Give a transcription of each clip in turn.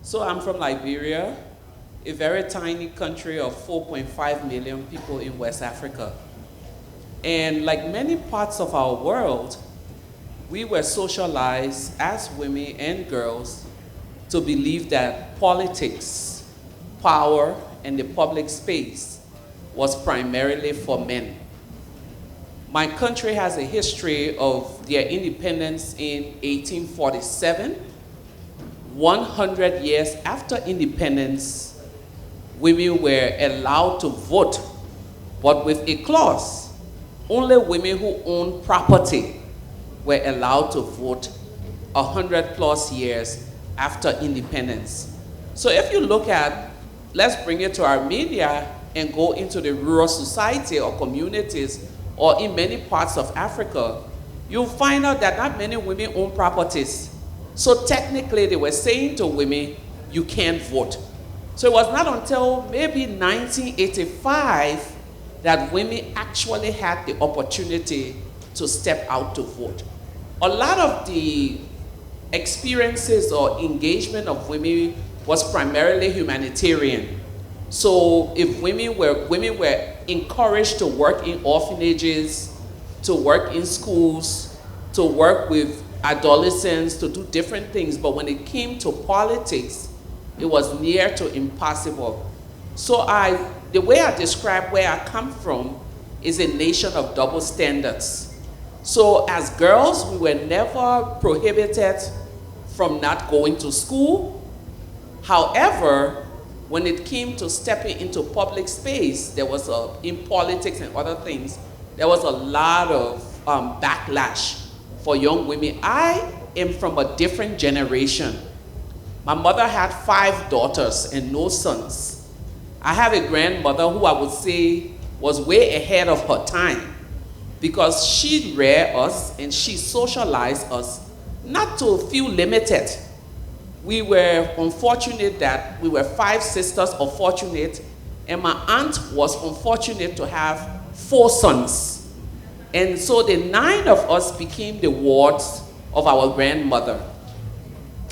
So I'm from Liberia, a very tiny country of 4.5 million people in West Africa. And like many parts of our world, we were socialized as women and girls to believe that politics, power, and the public space was primarily for men. My country has a history of their independence in 1847. 100 years after independence, women were allowed to vote, but with a clause. Only women who own property were allowed to vote 100+ years after independence. So if you look at, let's bring it to our media and go into the rural society or communities or in many parts of Africa, you'll find out that not many women own properties. So technically they were saying to women, you can't vote. So it was not until maybe 1985 that women actually had the opportunity to step out to vote. A lot of the experiences or engagement of women was primarily humanitarian. So if women were encouraged to work in orphanages, to work in schools, to work with adolescents, to do different things, but when it came to politics, it was near to impossible. So the way I describe where I come from is a nation of double standards. So as girls, we were never prohibited from not going to school. However, when it came to stepping into public space, there was in politics and other things, there was a lot of backlash for young women. I am from a different generation. My mother had 5 daughters and no sons. I have a grandmother who I would say was way ahead of her time because she reared us and she socialized us not to feel limited. We were unfortunate that we were 5 sisters of fortunate, and my aunt was unfortunate to have 4 sons. And so the 9 of us became the wards of our grandmother.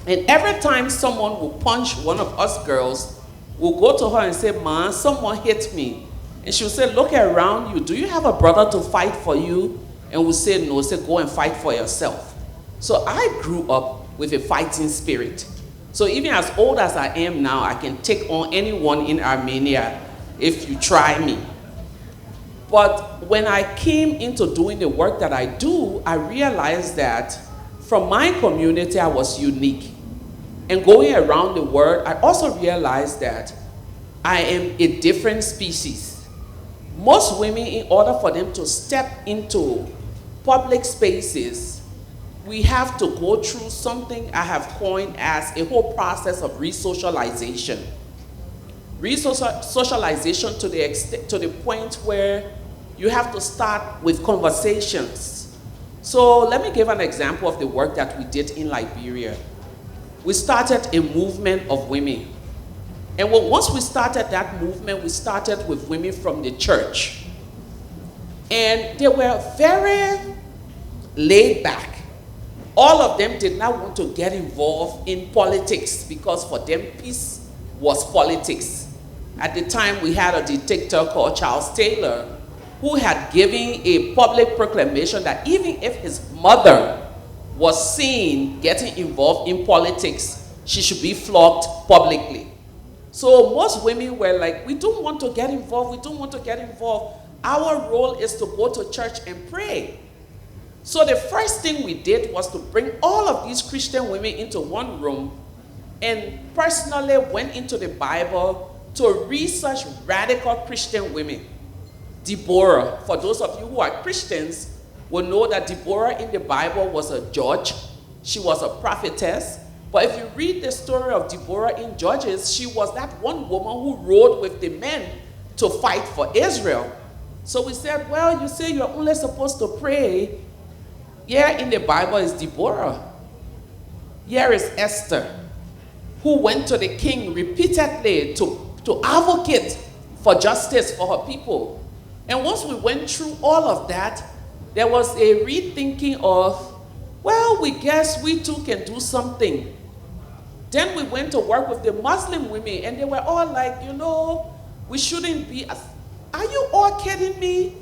And every time someone would punch one of us girls, we'll go to her and say, "Ma, someone hit me." And she'll say, "Look around you. Do you have a brother to fight for you?" And we'll say, "No." Say, "Go and fight for yourself." So I grew up with a fighting spirit. So even as old as I am now, I can take on anyone in Armenia if you try me. But when I came into doing the work that I do, I realized that from my community, I was unique. And going around the world, I also realized that I am a different species. Most women, in order for them to step into public spaces, we have to go through something I have coined as a whole process of re-socialization. Re-socialization to the point where you have to start with conversations. So let me give an example of the work that we did in Liberia. We started a movement of women. And once we started that movement, we started with women from the church. And they were very laid back. All of them did not want to get involved in politics because for them, peace was politics. At the time, we had a dictator called Charles Taylor who had given a public proclamation that even if his mother was seen getting involved in politics, she should be flogged publicly. So most women were like, "We don't want to get involved, we don't want to get involved. Our role is to go to church and pray." So the first thing we did was to bring all of these Christian women into one room and personally went into the Bible to research radical Christian women. Deborah, for those of you who are Christians, will know that Deborah in the Bible was a judge. She was a prophetess. But if you read the story of Deborah in Judges, she was that one woman who rode with the men to fight for Israel. So we said, well, you say you're only supposed to pray. Here in the Bible is Deborah. Here is Esther, who went to the king repeatedly to advocate for justice for her people. And once we went through all of that, there was a rethinking of, well, we guess we too can do something. Then we went to work with the Muslim women, and they were all like, you know, we shouldn't be. Are you all kidding me?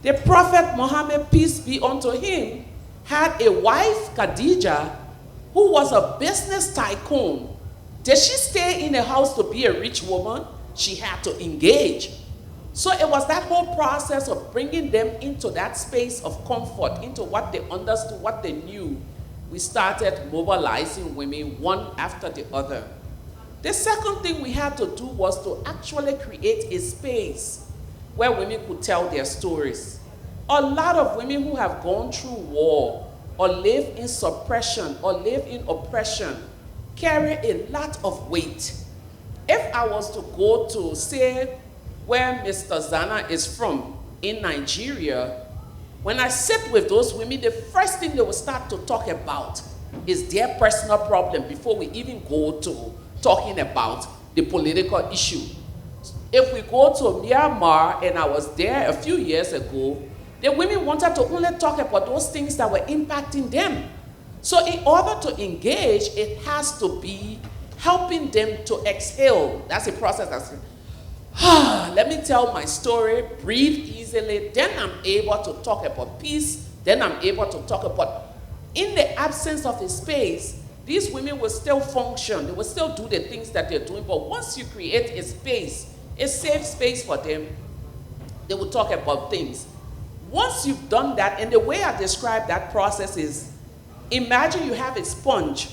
The Prophet Muhammad, peace be unto him, had a wife, Khadija, who was a business tycoon. Did she stay in a house to be a rich woman? She had to engage. So it was that whole process of bringing them into that space of comfort, into what they understood, what they knew. We started mobilizing women one after the other. The second thing we had to do was to actually create a space where women could tell their stories. A lot of women who have gone through war or live in suppression or live in oppression carry a lot of weight. If I was to go to, say, where Mr. Zana is from in Nigeria, when I sit with those women, the first thing they will start to talk about is their personal problem before we even go to talking about the political issue. If we go to Myanmar, and I was there a few years ago, the women wanted to only talk about those things that were impacting them. So in order to engage, it has to be helping them to exhale. That's a process that's, let me tell my story, breathe easily, then I'm able to talk about peace, then I'm able to talk about, in the absence of a space, these women will still function, they will still do the things that they're doing, but once you create a space, a safe space for them, they will talk about things. Once you've done that, and the way I describe that process is, imagine you have a sponge.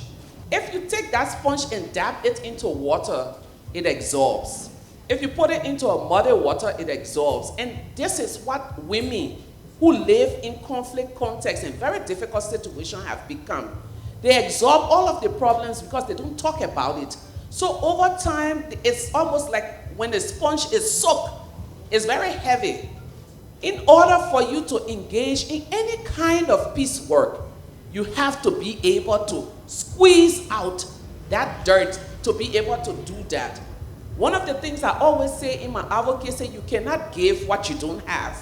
If you take that sponge and dab it into water, it absorbs. If you put it into a muddy water, it absorbs. And this is what women who live in conflict contexts and very difficult situations have become. They absorb all of the problems because they don't talk about it. So over time, it's almost like when the sponge is soaked, it's very heavy. In order for you to engage in any kind of peace work, you have to be able to squeeze out that dirt to be able to do that. One of the things I always say in my advocacy, you cannot give what you don't have.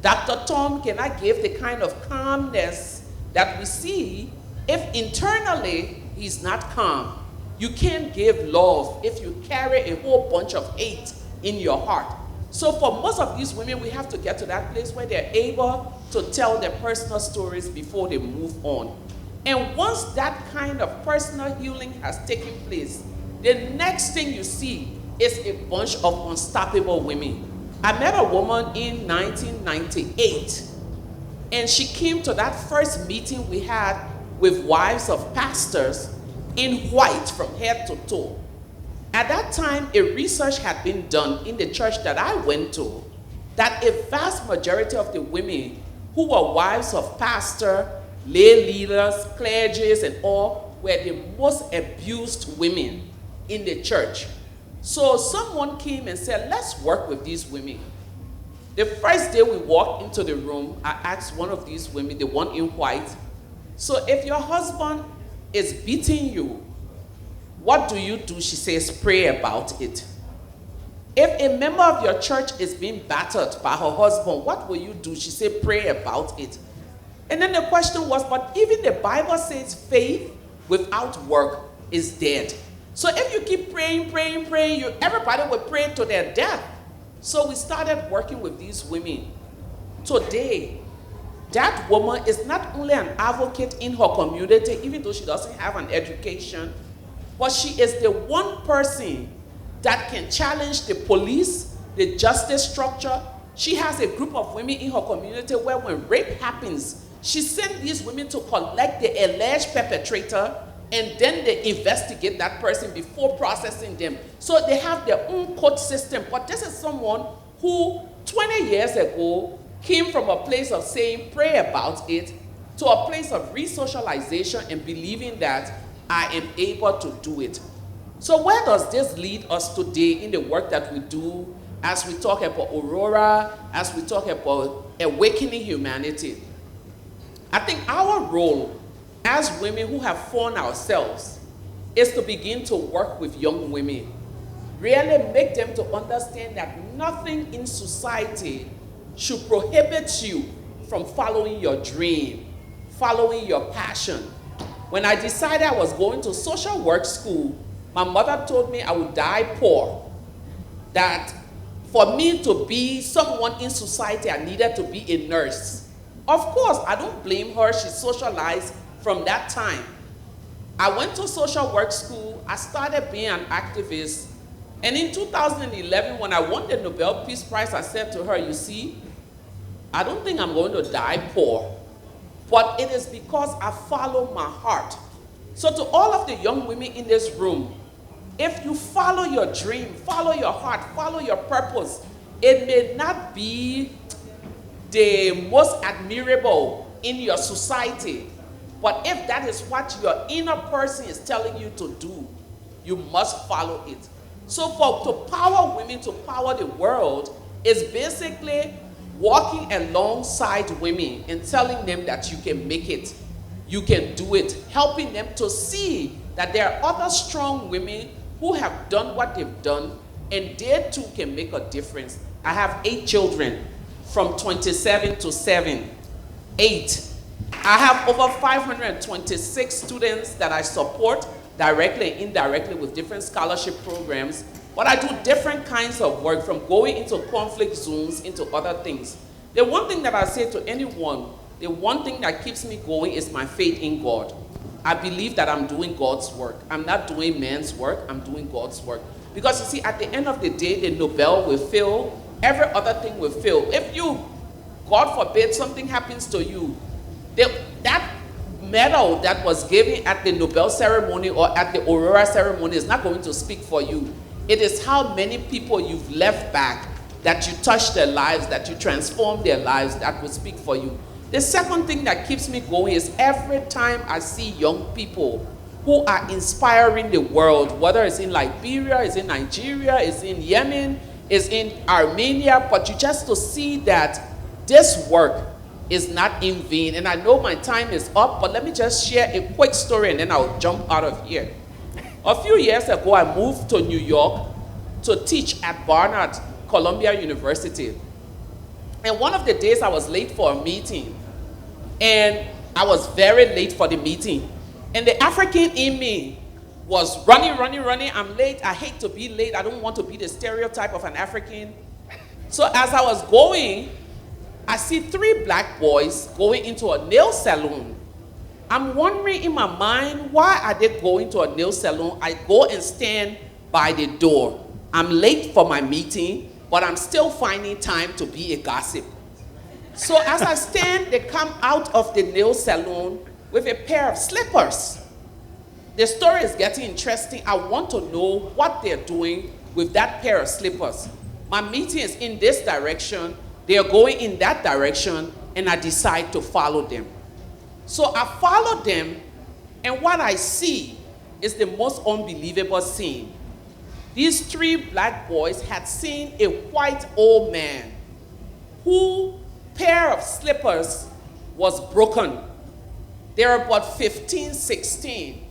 Dr. Tom cannot give the kind of calmness that we see if internally he's not calm. You can't give love if you carry a whole bunch of hate in your heart. So for most of these women, we have to get to that place where they're able to tell their personal stories before they move on. And once that kind of personal healing has taken place, the next thing you see is a bunch of unstoppable women. I met a woman in 1998, and she came to that first meeting we had with wives of pastors in white from head to toe. At that time, a research had been done in the church that I went to that a vast majority of the women who were wives of pastors, lay leaders, clergies, and all were the most abused women in the church. So someone came and said, let's work with these women. The first day we walked into the room, I asked one of these women, the one in white, so if your husband is beating you, what do you do? She says, pray about it. If a member of your church is being battered by her husband, what will you do? She said, pray about it. And then the question was, but even the Bible says faith without work is dead. So if you keep praying, everybody will pray to their death. So we started working with these women. Today, that woman is not only an advocate in her community, even though she doesn't have an education, but she is the one person that can challenge the police, the justice structure. She has a group of women in her community where when rape happens, she sends these women to collect the alleged perpetrator, and then they investigate that person before processing them. So they have their own court system. But this is someone who 20 years ago came from a place of saying, pray about it, to a place of re-socialization and believing that I am able to do it. So where does this lead us today in the work that we do as we talk about Aurora, as we talk about awakening humanity? I think our role as women who have found ourselves is to begin to work with young women. Really make them to understand that nothing in society should prohibit you from following your dream, following your passion. When I decided I was going to social work school, my mother told me I would die poor. That for me to be someone in society, I needed to be a nurse. Of course, I don't blame her. She socialized from that time. I went to social work school. I started being an activist. And in 2011, when I won the Nobel Peace Prize, I said to her, you see, I don't think I'm going to die poor. But it is because I follow my heart. So to all of the young women in this room, if you follow your dream, follow your heart, follow your purpose, it may not be the most admirable in your society, but if that is what your inner person is telling you to do, you must follow it. So to power women, to power the world, is basically walking alongside women and telling them that you can make it, you can do it, helping them to see that there are other strong women who have done what they've done, and they too can make a difference. I have 8 children from 27 to 7. 8. I have over 526 students that I support directly and indirectly with different scholarship programs. But I do different kinds of work, from going into conflict zones into other things. The one thing that I say to anyone, the one thing that keeps me going is my faith in God. I believe that I'm doing God's work. I'm not doing man's work, I'm doing God's work. Because you see, at the end of the day, the Nobel will fail, every other thing will fail. If you, God forbid, something happens to you, that medal that was given at the Nobel ceremony or at the Aurora ceremony is not going to speak for you. It is how many people you've left back, that you touched their lives, that you transformed their lives, that will speak for you. The second thing that keeps me going is every time I see young people who are inspiring the world, whether it's in Liberia, it's in Nigeria, it's in Yemen, it's in Armenia, but you just to see that this work is not in vain. And I know my time is up, but let me just share a quick story and then I'll jump out of here. A few years ago, I moved to New York to teach at Barnard, Columbia University. And one of the days I was late for a meeting, and I was very late for the meeting. And the African in me was running. I'm late. I hate to be late. I don't want to be the stereotype of an African. So as I was going, I see 3 black boys going into a nail salon. I'm wondering in my mind, why are they going to a nail salon? I go and stand by the door. I'm late for my meeting, but I'm still finding time to be a gossip. So as I stand, they come out of the nail salon with a pair of slippers. The story is getting interesting. I want to know what they're doing with that pair of slippers. My meeting is in this direction. They are going in that direction, and I decide to follow them. So I follow them, and what I see is the most unbelievable scene. These 3 black boys had seen a white old man whose pair of slippers was broken. They were about 15, 16.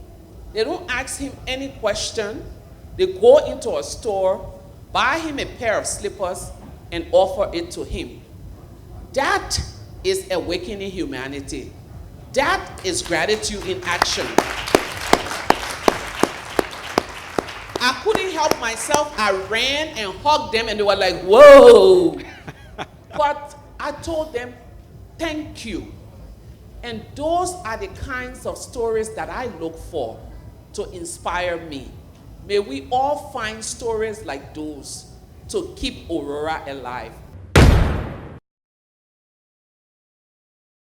They don't ask him any question. They go into a store, buy him a pair of slippers, and offer it to him. That is awakening humanity. That is gratitude in action. I couldn't help myself. I ran and hugged them, and they were like, whoa. But I told them, thank you. And those are the kinds of stories that I look for to inspire me. May we all find stories like those to keep Aurora alive.